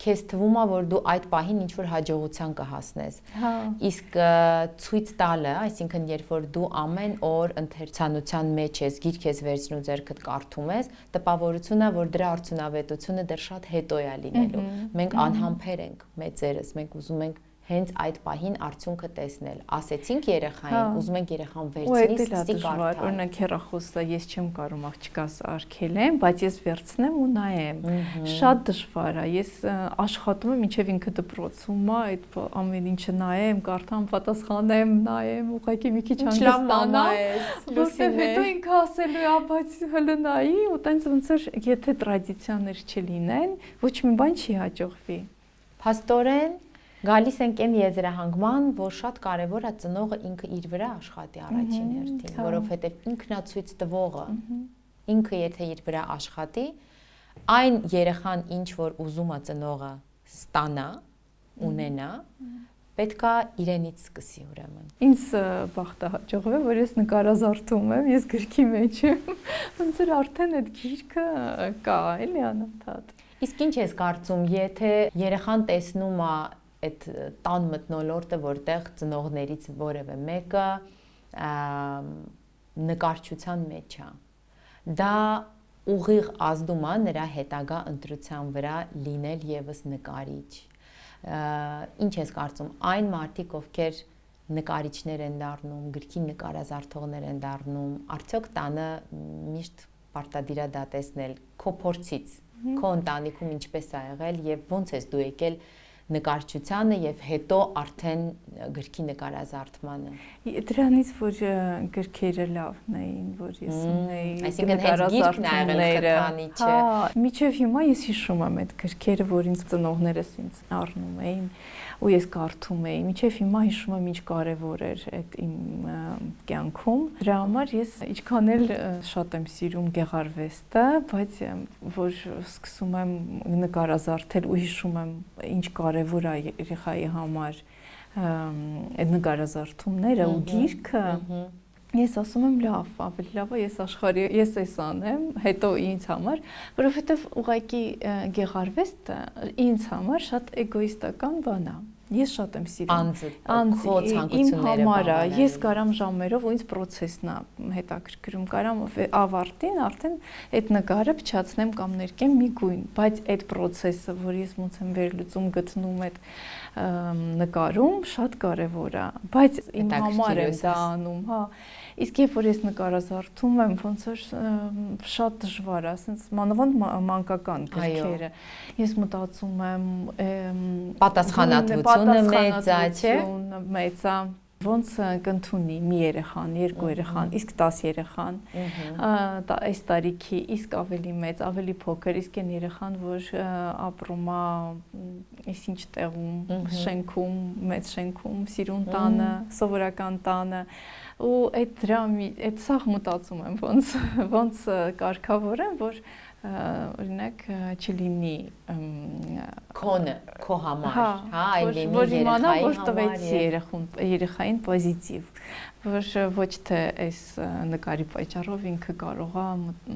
քեզ թվում է, որ դու այդ պահին ինչ որ հաջողության կհասնես։ Իսկ ցույց տալը, այսինքն երբ որ դու ամեն օր ընթերցանության մեջ ես, գիրք ես վերցնում ձեռքդ կարդում ես, տպավորություն է, որ դրա արդյունավետությունը դեռ շատ հետո է լինելու։ Մենք անհամբեր ենք մեծերս, մենք ուզում ենք հենց այդ պահին արդյունքը տեսնել։ Ասեցինք երեխային, ուզում ենք երեխան վերցնի, սկսի կարդալ։ Օրինակ հեռախոսը ես չեմ կարող աղջկաս արգելեմ, բայց ես վերցնեմ ու նայեմ։ Շատ դժվար է։ Ես աշխատում եմ մինչև ինքը դպրոցում է, այդ ամեն ինչը նայեմ, կարդամ, պատասխանեմ, նայեմ, ուղղակի մի քիչ հանգստանամ։ Որտեվ հետո ինքը ասելու է, բայց հələ նայի, ու տենց ոնց որ եթե տրադիցիաներ չլինեն, ոչ մի բան չի հաջողվի։ Փաստորեն գալիս ենք այն եզրահանգման, որ շատ կարևոր է ծնողը ինքը իր վրա աշխատի առաջին հերթին, որովհետև ինքնացույց տվողը ինքը եթե իր վրա աշխատի, այն երեխան ինչ որ ուզում է ծնողը ստանա, ունենա, պետքա իրենից սկսի ուրեմն։ Ինձ բախտը հաջողվել, որ ես նկարազարդում եմ, ես գրքի մեջ եմ, ոնց որ արդեն այդ գիրքը կա, էլի անընդհատ։ Իսկ ինչ ես կարծում, եթե երեխան տեսնում է այդ տան մթնոլորտը, որտեղ ծնողներից որևէ մեկը նկարչության մեջ է, դա ուղիղ ազդում է նրա հետագա ընտրության վրա լինել եւս նկարիչ։ Ինչ ես կարծում, այն մարդիկ, ովքեր նկարիչներ են դառնում, գրքի նկարազարդողներ են դառնում, արդյոք տանը միշտ պարտադիր է դա տեսնել քո փորձից, քո ընտանիքում ինչպես է եղել եւ ոնց ես դու եկել նկարչությանը եւ հետո արդեն գրքի նկարազարդմանը։ Դրանից որ գրքերը լավն էին, որ ես ունեի, այսինքն հենց գիրքն ա եղել խթանիչը։ Մինչև հիմա ես հիշում եմ այդ գրքերը, որ ինձ ծնողներս ինձ առնում էին ու ես կարդում էի։ Մինչև հիմա հիշում եմ ինչ կարևոր էր այդ իմ կյանքում։ Դրա համար ես ինչքան էլ շատ եմ սիրում գեղարվեստը, բայց որ սկսում եմ նկարազարդել ու հիշում եմ ինչ կարևոր է երեխայի համար այդ նկարազարդումները ու գիրքը, ես ասում եմ լավ, ավելի լավ է ես աշխարհի ես էս անեմ, հետո ինձ համար, որովհետև ուղղակի գեղարվեստը ինձ համար շատ էգոիստական բան է։ Ես շատ եմ սիրում իմ համար, ես կարամ ժամերով ու ինձ պրոցեսն է հետաքրքրում, կարամ ավարտին արդեն այդ նկարը փչացնեմ կամ ներկեմ մի գույն, բայց այդ պրոցեսը, որ ես ոնց եմ վերլուծում գտնում այդ նկարում, շատ կարևոր է, բայց իմ համար եմ դա անում, հա։ Իսկ երբ որ ես նկարազարդում եմ, ոնց որ շատ դժվար է, ասենց մանավանդ մանկական գրքերը։ Ես մտածում եմ պատասխանատվությունը մեծ է, չէ՞։ Մեծ է։ Ոնց կընդունի մի երեխան, երկու երեխան, իսկ 10 երեխան, այս տարիքի, իսկ ավելի մեծ, ավելի փոքր, իսկ այն երեխան, որ ապրում է ինչ տեղում, շենքում, մեծ շենքում, սիրուն տանը, սովորական տանը, ու այդ սաղ մտածում եմ, ոնց կարգավորեմ, որ օրինակ չլինի քոնը քո համար, հա, այլ լինի որ իմանամ, որ երեխայի տվեցի երեխային պոզիտիվ, որ ոչ թե այս նկարի պատճառով ինքը կարող է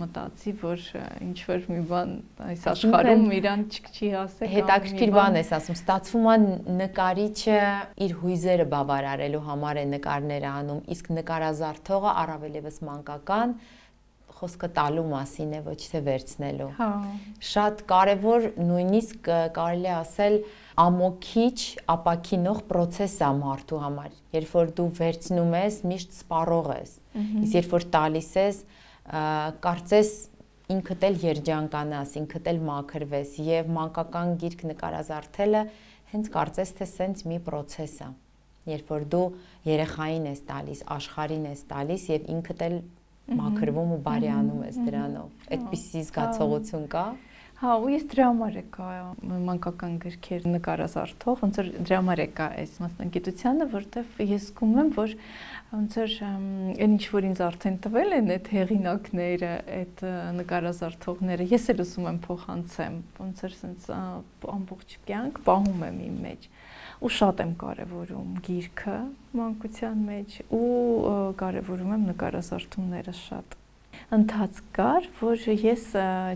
մտածի, որ ինչ որ մի բան այս աշխարհում իրան չի ասել։ Հետաքրքիր բան ես ասում, ստացվում է նկարիչը իր հույզերը բավարարելու համար է նկարները անում, իսկ նկարազարդողը առավել եւս մանկական խոսքը տալու մասին է, ոչ թե վերցնելու։ Շատ կարևոր, նույնիսկ կարելի է ասել, ամոքիչ, ապաքինող process է մարդու համար։ Երբ որ դու վերցնում ես, միշտ սպառող ես։ Իսկ երբ որ տալիս ես, կարծես ինքդ էլ երջանկանաս, ինքդ էլ մաքրվես եւ մանկական գիրք նկարազարդելը հենց կարծես թե սենց մի process է։ Երբ որ դու երեխային ես տալիս, աշխարհին ես տալիս եւ ինքդ էլ մաքրվում ու բարիանում ես դրանով։ Այդպիսի զգացողություն կա։ Հա, ու ես դրա համար եկա մանկական գրքեր նկարազարդող, ոնց որ դրա համար եկա այս մասնագիտությանը, որտեվ ես զգում եմ, որ ոնց որ այն ինչ որ ինձ արդեն տվել են այդ հեղինակները, այդ նկարազարդողները, ես էլ ուզում եմ փոխանցեմ, ոնց որ sense ամբողջ կյանք պահում եմ իմ մեջ ու շատ եմ կարևորում գիրքը մանկության մեջ ու կարևորում եմ նկարազարդումները շատ։ Ընթացք կար, որ ես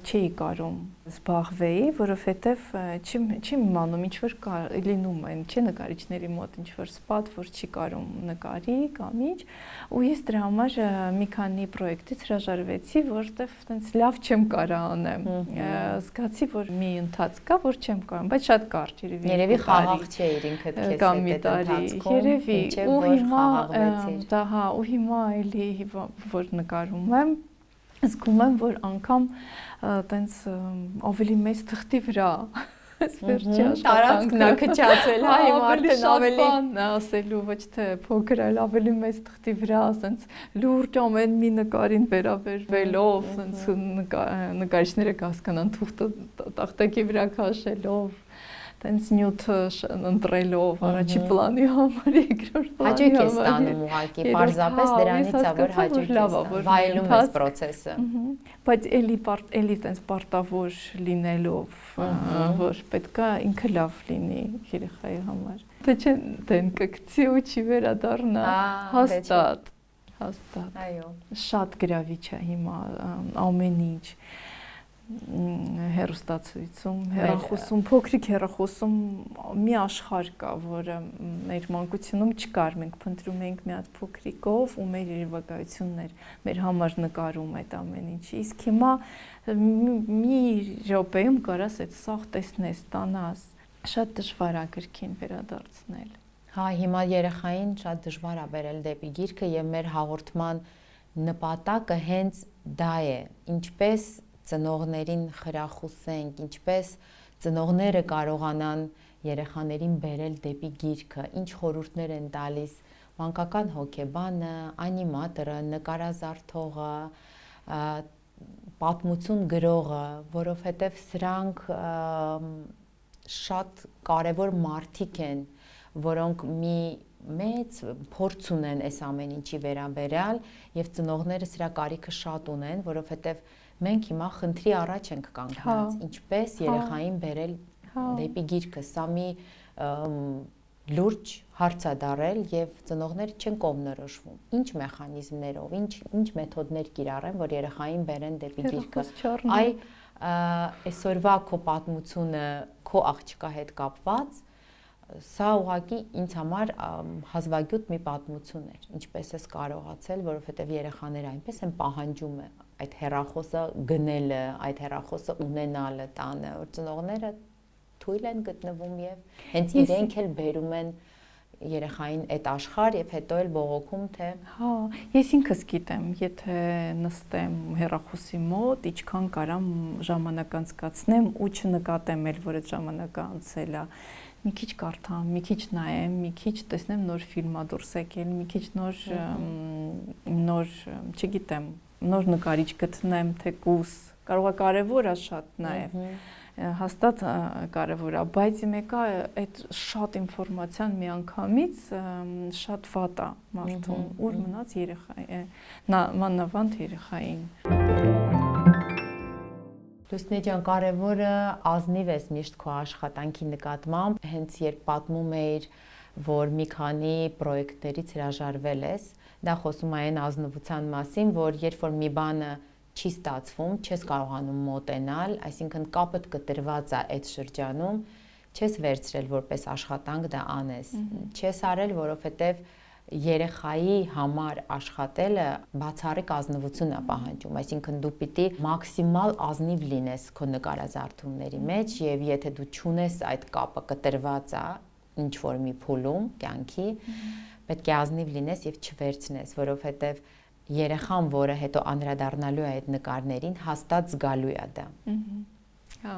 չէի կարում զբաղվեի, որովհետև չեմ իմանում ինչ որ լինում է, չէ նկարիչների մոտ ինչ որ սպատ, որ չի կարում նկարի կամ ինչ, ու ես դրա համար մի քանի պրոյեկտից հրաժարվեցի, որովհետև տենց լավ չեմ կարա անեմ։ Զգացի, որ մի ընթացք կա, որ չեմ կարում, բայց շատ կարճ երևի խաղաղ չէիր ինքդ քեզ հետ ընթացքում, երևի, ու հիմա դա հա, ու հիմա էլի որ նկարում եմ զգում եմ, որ անգամ տենց ավելի մեծ թղթի վրա վերջի աշխատանքն է քչացել, հա, հիմա արդեն ավելի բան ասելու, ոչ թե փոքր, այլ ավելի մեծ թղթի վրա, ասենց լուրջ ամեն մի նկարին վերաբերվելով, ասենց նկարիչները կհասկանան թուղթը տախտակի վրա քաշելով, տենց նյութը ընտրելով, առաջի պլանի համար, երկրորդ պլանի համար։ Հաճույք է ստանում ուղղակի, պարզապես դրանից է որ հաճույք է ստանում, վայելում ես process-ը։ Բայց էլի տենց պարտավոր լինելով, որ պետքա ինքը լավ լինի երեխայի համար։ Թե չէ դեն կգցի ու չի վերադառնա, հաստատ։ Այո։ Շատ գրավիչ է հիմա ամեն ինչ։ Հեռուստացույցում, հեռախոսում, փոքրիկ հեռախոսում մի աշխարհ կա, որը մեր մանկությունում չկար, մենք փնտրում էինք մի հատ փոքրիկով ու մեր երևակայությունն էր մեր համար նկարում այդ ամեն ինչը, իսկ հիմա մի րոպեում կարաս այդ սաղ տեսնես, տանաս, շատ դժվար է գրքին վերադարձնել։ Հա, հիմա երեխային շատ դժվար է բերել դեպի գիրքը եւ մեր հաղորդման նպատակը հենց դա է, ինչպես ծնողներին խրախուսենք, ինչպես ծնողները կարողանան երեխաներին բերել դեպի գիրքը, ինչ խորհուրդներ են տալիս մանկական հոգեբանը, անիմատորը, նկարազարդողը, պատմություն գրողը, որովհետև սրանք շատ կարևոր մարդիկ են, որոնք մի մեծ փորձ ունեն այս ամեն ինչի վերաբերյալ եւ ծնողները սրա կարիքը շատ ունեն, որովհետեւ մենք հիմա խնդրի առաջ ենք կանգնած, ինչպես երեխային բերել դեպի գիրքը, սա մի լուրջ հարց է դարել եւ ծնողները չեն կողմնորոշվում։ Ինչ մեխանիզմներով, ինչ մեթոդներ կիրառեն, որ երեխային բերեն դեպի գիրքը։ Այ այսօրվա քո պատմությունը քո աղջկա հետ կապված, սա ուղղակի ինձ համար հազվագյուտ մի պատմություն էր, ինչպես ես կարողացել, որովհետև երեխաները այնպես են պահանջում այդ հեռախոսը գնելը, այդ հեռախոսը ունենալը տանը, որ ծնողները թույլ են գտնվում եւ հենց իրենք էլ բերում են երեխային այդ աշխարհ եւ հետո էլ բողոքում թե հա ես ինքս գիտեմ եթե նստեմ հեռախոսի մոտ ինչքան կարամ ժամանակ անցկացնեմ ու չնկատեմ էլ որ այդ ժամանակը անցել է մի քիչ կարդամ, մի քիչ նայեմ, մի քիչ տեսնեմ նոր ֆիլմա դուրս եկել, մի քիչ նոր, չգիտեմ, նոր նկարիչ գտնեմ, թեկուս, կարող է կարևոր է շատ նաև, հաստատ կարևոր է, բայց մեկը այդ շատ ինֆորմացիան մի անգամից շատ վատ է մարդուն, ուր մնաց երեխայի, մանավանդ երեխային։ Լուսնե ջան, կարևորը ազնիվ ես միշտ քո աշխատանքի նկատմամբ, հենց երբ պատմում էիր, որ մի քանի պրոյեկտներից հրաժարվել ես, դա խոսում է այն ազնվության մասին, որ երբ որ մի բանը չի ստացվում, չես կարողանում մոտենալ, այսինքն կապդ կտրված է այդ շրջանում, չես վերցրել որպես աշխատանք դա անես, չես արել, որովհետև երեխայի համար աշխատելը բացառիկ ազնվություն է պահանջում, այսինքն դու պիտի մաքսիմալ ազնիվ լինես քո նկարազարդումների մեջ եւ եթե դու չունես այդ կապը կտրված է ինչ որ մի փուլում կյանքի, պետք է ազնիվ լինես եւ չվերցնես, որովհետեւ երեխան, որը հետո անդրադառնալու է այդ նկարներին, հաստատ զգալու է դա։ Հա։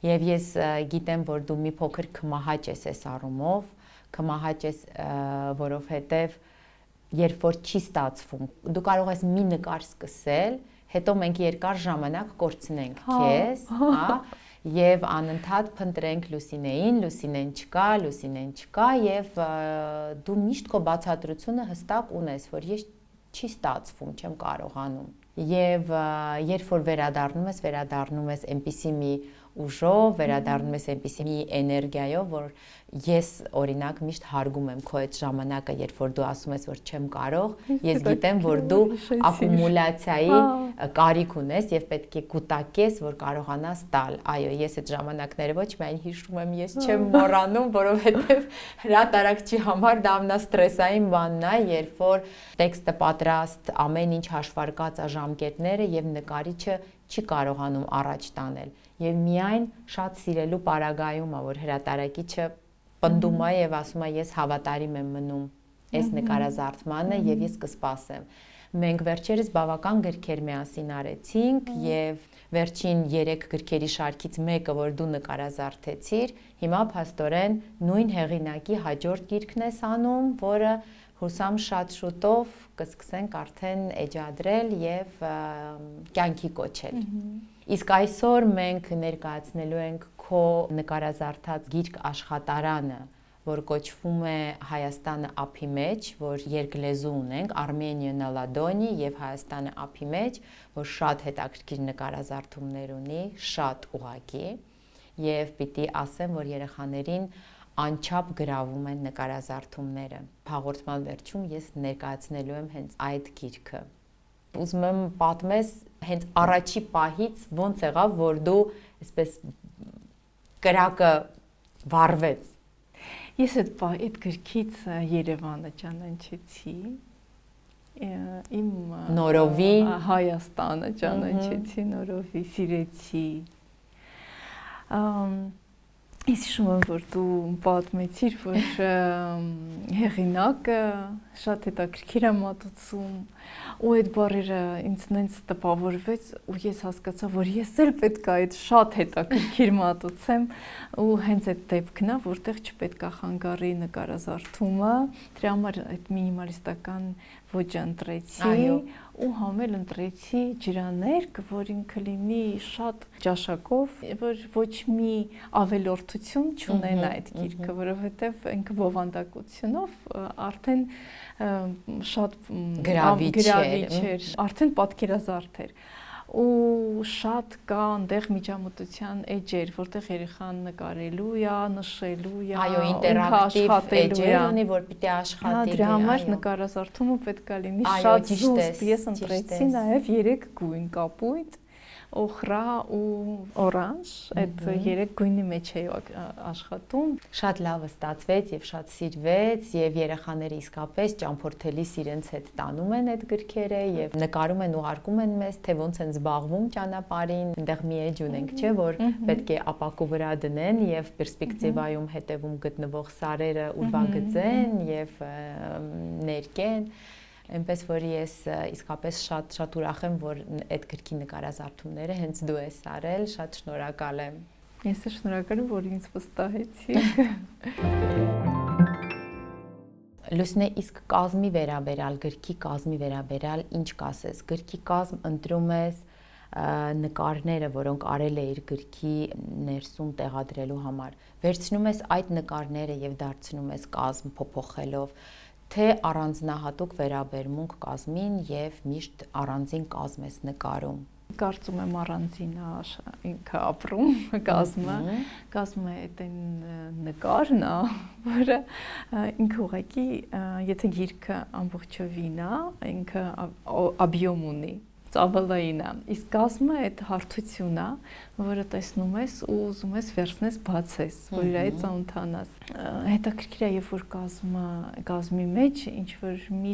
Եվ ես գիտեմ, որ դու մի փոքր կմահաճ ես այս առումով, կմահաճ ես, որովհետև երբ որ չի ստացվում, դու կարող ես մի նկար սկսել, հետո մենք երկար ժամանակ կորցնենք քեզ, հա, եւ անընդհատ փնտրենք Լուսինեն չկա եւ դու միշտ քո բացատրությունը հստակ ունես, որ ես չի ստացվում, չեմ կարողանում։ Եվ երբ որ վերադառնում ես այնպիսի մի ուժով, վերադառնում ես այնպիսի մի էներգիայով, որ ես օրինակ միշտ հարգում եմ քո այդ ժամանակը, երբ որ դու ասում ես, որ չեմ կարող, ես գիտեմ, որ դու ակումուլյացիայի կարիք ունես եւ պետք է կուտակես, որ կարողանաս տալ։ Այո, ես այդ ժամանակները ոչ միայն հիշում եմ, ես չեմ մոռանում, որովհետեւ հրատարակչի համար դա ամենաստրեսային բանն է, երբ որ տեքստը պատրաստ, ամեն ինչ հաշվարկած է ժամկետները եւ նկարիչը չի կարողանում առաջ տանել։ Եվ միայն շատ սիրելու պարագայում է, որ հրատարակիչը պնդում է եւ ասում է ես հավատարիմ եմ մնում այս նկարազարդմանը եւ ես կսպասեմ։ Մենք վերջերս բավական գրքեր միասին արեցինք եւ վերջին 3 գրքերի շարքից մեկը, որ դու նկարազարդեցիր, հիմա փաստորեն նույն հեղինակի հաջորդ գիրքն ես անում, որը հուսամ շատ շուտով կսկսենք արդեն էջադրել եւ կյանքի կոչել։ Իսկ այսօր մենք ներկայացնելու ենք քո նկարազարդած գիրք աշխատարանը, որ կոչվում է Հայաստանը ափի մեջ, որ երկլեզու ունենք, Armenia na Ladoni եւ Հայաստանը ափի մեջ, որ շատ հետաքրքիր նկարազարդումներ ունի, շատ ուղղակի, եւ պիտի ասեմ, որ երեխաներին անչափ գրավում են նկարազարդումները։ Հաղորդման վերջում ես ներկայացնելու եմ հենց այդ գիրքը։ Ուզում եմ պատմես հենց առաջի պահից ոնց եղավ, որ դու այսպես կրակը վառվեց։ Ես այդ գրքից Երևանը ճանաչեցի, իմ նորովի Հայաստանը ճանաչեցի, նորովի սիրեցի։ Ես հիշում եմ, որ դու պատմեցիր, որ հեղինակը շատ հետաքրքիր է մատուցում, ու այդ բառերը ինձ նենց տպավորվեց, ու ես հասկացա, որ ես էլ պետք է այդ շատ հետաքրքիր մատուցեմ, ու հենց այդ դեպքն է, որտեղ չպետք է խանգարի նկարազարդումը, դրա համար այդ մինիմալիստական ոճը ընտրեցի, ու համել ընտրեցի ջրաներկ, որ ինքը լինի շատ ճաշակով, որ ոչ մի ավելորդություն չունենա այդ գիրքը, որովհետև ինքը բովանդակությունով արդեն շատ գրավիչ էր, արդեն պատկերազարդ էր, ու շատ կա այնտեղ միջամտության էջեր, որտեղ երեխան նկարելու է, նշելու է, այո, ինտերակտիվ էջեր ունի, որ պիտի աշխատի։ Դրա համար նկարազարդումը պետք է լինի շատ զուսպ։ Ես ընտրեցի նաև 3 գույն՝ կապույտ, օխրա ու օրանժ, այդ 3 գույնի մեջ է աշխատում։ Շատ լավը ստացվեց եւ շատ սիրվեց եւ երեխաները իսկապես ճամփորդելիս իրենց հետ տանում են այդ գրքերը եւ նկարում են, ուղարկում են մեզ, թե ոնց են զբաղվում ճանապարհին, այնտեղ մի էջ ունենք, չէ, որ պետք է ապակու վրա դնեն եւ պերսպեկտիվայում հետևում գտնվող սարերը ուրվագծեն եւ ներկեն։ Այնպես որ ես իսկապես շատ ուրախ եմ, որ այդ գրքի նկարազարդումները հենց դու ես արել, շատ շնորհակալ եմ։ Ես էլ շնորհակալ եմ, որ ինձ վստահեցի։ Լուսինե, իսկ կազմի վերաբերալ, գրքի կազմի վերաբերալ ինչ կասես։ Գրքի կազմ ընտրում ես նկարները, որոնք արել է իր գրքի ներսում տեղադրելու համար։ Վերցնում ես այդ նկարները եւ դարձնում ես կազմ փոփոխելով, թե առանձնահատուկ վերաբերմունք կազմին եւ միշտ առանձին կազմ ես նկարում։ Կարծում եմ առանձին ինքը ապրում կազմը այդ նկարն է, որը ինքը ուղղակի եթե գիրքը ամբողջովին է, ինքը աբյոմ ունի, ծավալային է։ Իսկ գազմը այդ հարթությունն է, որը տեսնում ես ու ուզում ես վերցնես բացես, որ իրայից ծանոթանաս։ Հետաքրքիր է, երբ որ գազմի մեջ ինչ որ մի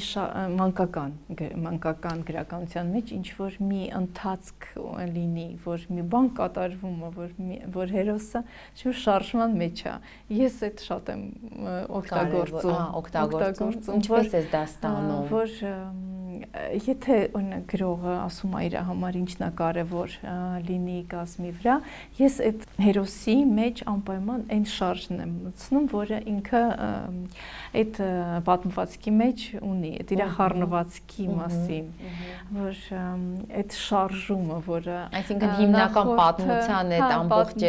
մանկական գրականության մեջ ինչ որ մի ընթացք լինի, որ մի բան կատարվում է, որ հերոսը շուտ շարժման մեջ է։ Ես այդ շատ եմ օգտագործում։ Ինչպես ես դա ստանում, որ եթե օրինակ գրողը ասում է իր համար ինչն է կարևոր լինի գազմի վրա, ես այդ հերոսի մեջ անպայման այն շարժն եմ մտցնում, որը ինքը այդ պատմվածքի մեջ ունի, այդ իր խառնվածքի մասին, որ այդ շարժումը, որը այսինքն հիմնական պատմության այդ ամբողջ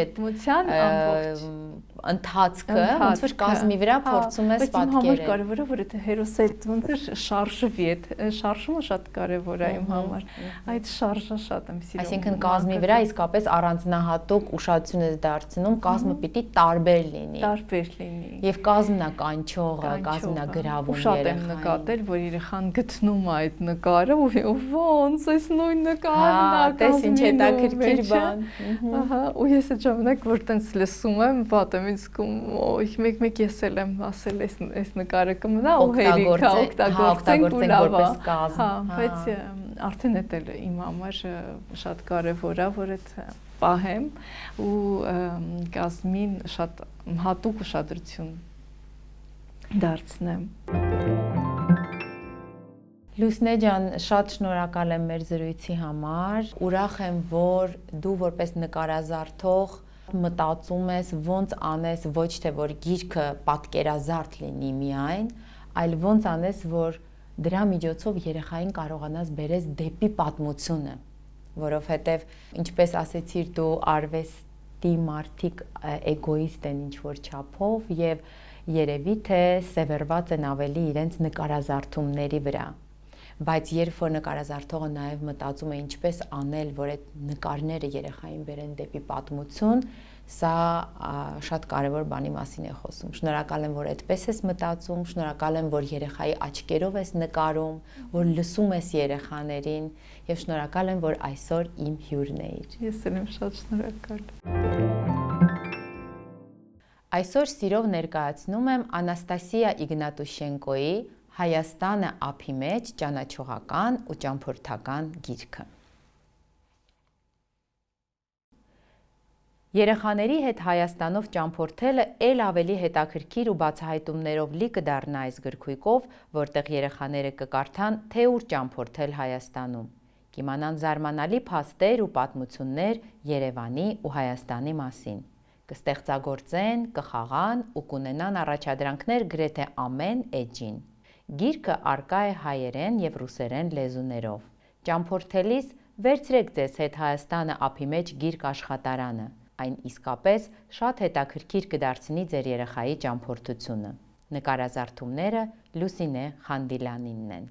ընթացքը, ոնց որ կազմի վրա փորձում ես պատկերել։ Բայց իմ համար կարևորը է, որ այդ հերոսը ոնց որ շարժվի, այդ շարժումը շատ կարևոր է իմ համար։ Այդ շարժը շատ եմ սիրում։ Այսինքն կազմի վրա իսկապես առանձնահատուկ ուշադրություն ես դարձնում, կազմը պիտի տարբեր լինի։ Տարբեր լինի։ Եվ կազմն է կանչողը, կազմն է գրավում երեխային։ Շատ եմ նկատել, որ երեխան գտնում է այդ նկարը ու ոնց այս նույն նկարն է, տես ինչ հետաքրքիր բան։ Ահա, ու ես այդ ժամանակ որ տենց լսում եմ, պատեմ իսկում, մեկ ես եմ ասել այս նկարը կմնա ու հերիքա օգտագործենք որպես կազմ։ Հա, բայց արդեն դա էլ իմ համար շատ կարևոր է, որ այդ պահեմ ու կազմին շատ հատուկ ուշադրություն դարձնեմ։ Լուսնե ջան, շատ շնորհակալ եմ մեր զրույցի համար։ Ուրախ եմ, որ դու որպես նկարազարդող մտածում ես ոնց անես ոչ թե որ գիրքը պատկերազարդ լինի միայն, այլ ոնց անես որ դրա միջոցով երեխային կարողանաս բերես դեպի պատմությունը, որովհետև ինչպես ասեցիր դու արվեստի մարդիկ էգոիստ են ինչ որ չափով եւ երևի թե սևեռված են ավելի իրենց նկարազարդումների վրա, բայց երբ որ նկարազարդողը նաև մտածում է ինչպես անել, որ այդ նկարները երեխային բերեն դեպի պատմություն, սա շատ կարևոր բանի մասին է խոսում։ Շնորհակալ եմ, որ այդպես ես մտածում, շնորհակալ եմ, որ երեխայի աչքերով ես նկարում, որ լսում ես երեխաներին եւ շնորհակալ եմ, որ այսօր իմ հյուրն էիր։ Ես եմ շատ շնորհակալ։ Այսօր սիրով ներկայացնում եմ Անաստասիա Իգնատուշենկոյի Հայաստանը ափի մեջ ճանաչողական ու ճամփորդական գիրքը։ Երեխաների հետ Հայաստանով ճամփորդելը ել ավելի հետաքրքիր ու բացահայտումներով լի կդառնա այս գրքույկով, որտեղ երեխաները կկարդան, թե ուր ճամփորդել Հայաստանում, կիմանան զարմանալի փաստեր ու պատմություններ Երևանի ու Հայաստանի մասին, կստեղծագործեն, կխաղան ու կունենան առաջադրանքներ գրեթե ամեն էջին։ Գիրքը առկա է հայերեն եւ ռուսերեն լեզուներով։ Ճամփորդելիս վերցրեք ձեզ հետ Հայաստանը ափի մեջ գիրք աշխատարանը։ Այն իսկապես շատ հետաքրքիր կդարձնի ձեր երեխայի ճամփորդությունը։ Նկարազարդումները Լուսինե Խանդիլյանինն են։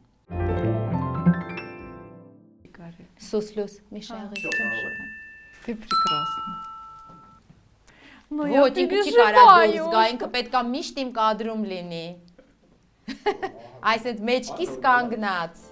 Սուսլուս, Միշեղի Ты прекрасна. Ոչ, ինքը չի կարա դուրս գա, ինքը պետքա միշտ իմ կադրում լինի։ Այսինքն մեջքիս կանգնած։